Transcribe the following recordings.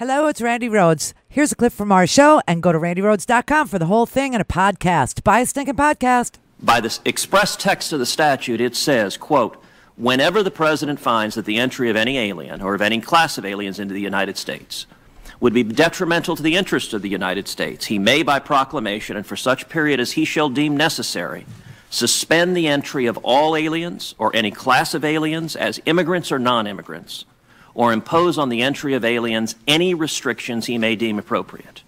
Hello, it's Randi Rhodes. Here's a clip from our show, and go to randyrhodes.com for the whole thing and a podcast. Buy a stinking podcast. By the express text of the statute, it says, quote, whenever the president finds that the entry of any alien or of any class of aliens into the United States would be detrimental to the interests of the United States, he may, by proclamation and for such period as he shall deem necessary, suspend the entry of all aliens or any class of aliens as immigrants or non-immigrants, or impose on the entry of aliens any restrictions he may deem appropriate.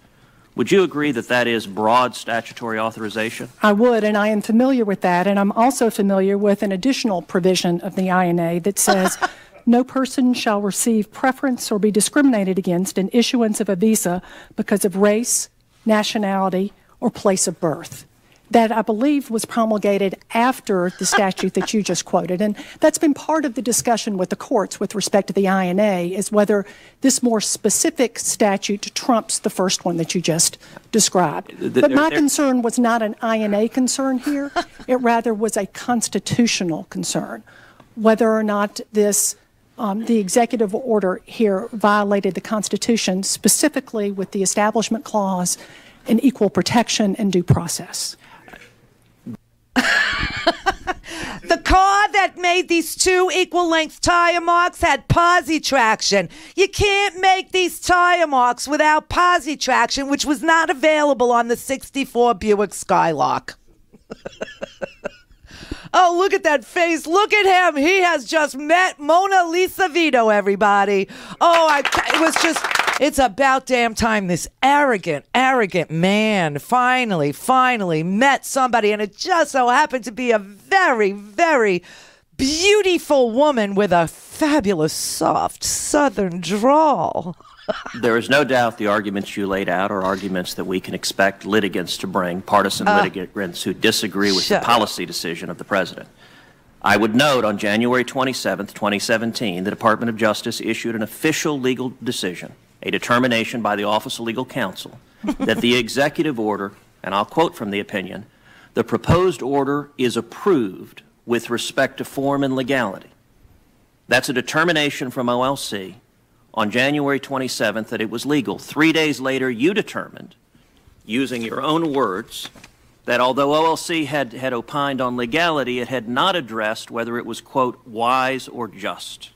Would you agree that that is broad statutory authorization? I would, and I am familiar with that, and I'm also familiar with an additional provision of the INA that says no person shall receive preference or be discriminated against in issuance of a visa because of race, nationality, or place of birth. That, I believe, was promulgated after the statute that you just quoted. And that's been part of the discussion with the courts with respect to the INA, is whether this more specific statute trumps the first one that you just described. But my concern was not an INA concern here. It rather was a constitutional concern, whether or not this the executive order here violated the Constitution, specifically with the Establishment Clause and equal protection and due process. The car that made these two equal-length tire marks had posi traction. You can't make these tire marks without posi traction, which was not available on the '64 Buick Skylark. Oh, look at that face. Look at him. He has just met Mona Lisa Vito, everybody. Oh, it was just... It's about damn time this arrogant man finally met somebody, and it just so happened to be a very, very beautiful woman with a fabulous, soft Southern drawl. There is no doubt the arguments you laid out are arguments that we can expect litigants to bring, partisan litigants who disagree with the policy decision of the president. I would note on January 27th, 2017, the Department of Justice issued an official legal decision, a determination by the Office of Legal Counsel, that the executive order, and I'll quote from the opinion, the proposed order is approved with respect to form and legality. That's a determination from OLC on January 27th that it was legal. 3 days later, you determined, using your own words, that although OLC had opined on legality, it had not addressed whether it was, quote, wise or just.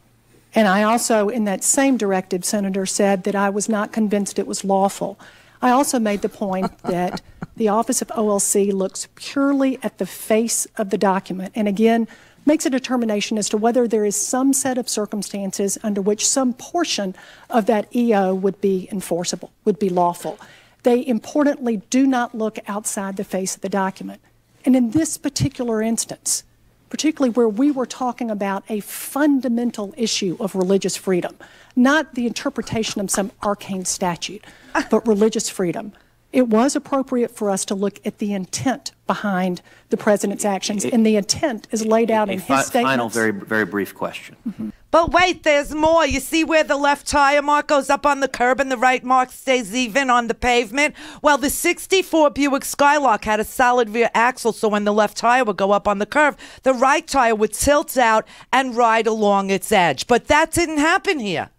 And I also, in that same directive, Senator, said that I was not convinced it was lawful. I also made the point that the Office of OLC looks purely at the face of the document and, again, makes a determination as to whether there is some set of circumstances under which some portion of that EO would be enforceable, would be lawful. They importantly do not look outside the face of the document. And in this particular instance, particularly where we were talking about a fundamental issue of religious freedom, not the interpretation of some arcane statute, but religious freedom, it was appropriate for us to look at the intent behind the president's actions, and the intent is laid out in his statements. Final, very brief question. Mm-hmm. But wait, there's more. You see where the left tire mark goes up on the curb and the right mark stays even on the pavement? Well, the '64 Buick Skylark had a solid rear axle, so when the left tire would go up on the curve, the right tire would tilt out and ride along its edge. But that didn't happen here.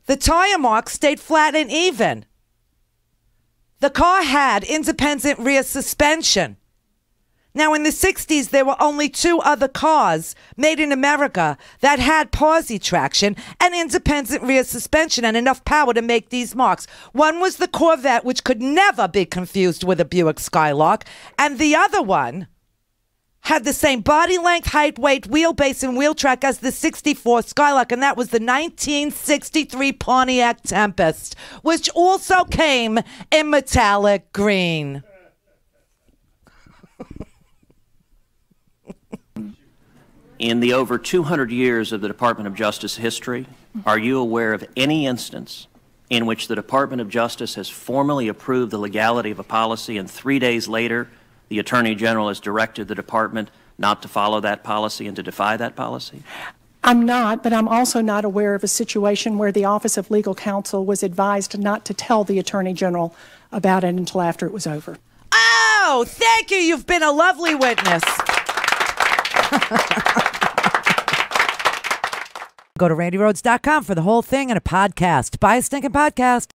The tire mark stayed flat and even. The car had independent rear suspension. Now, in the 60s, there were only two other cars made in America that had posi traction and independent rear suspension and enough power to make these marks. One was the Corvette, which could never be confused with a Buick Skylark, and the other one had the same body length, height, weight, wheelbase, and wheel track as the '64 Skylark, and that was the 1963 Pontiac Tempest, which also came in metallic green. In the over 200 years of the Department of Justice history, are you aware of any instance in which the Department of Justice has formally approved the legality of a policy and 3 days later the Attorney General has directed the Department not to follow that policy and to defy that policy? I'm not, but I'm also not aware of a situation where the Office of Legal Counsel was advised not to tell the Attorney General about it until after it was over. Oh, thank you. You've been a lovely witness. Go to randyrhodes.com for the whole thing and a podcast. Buy a stinking podcast.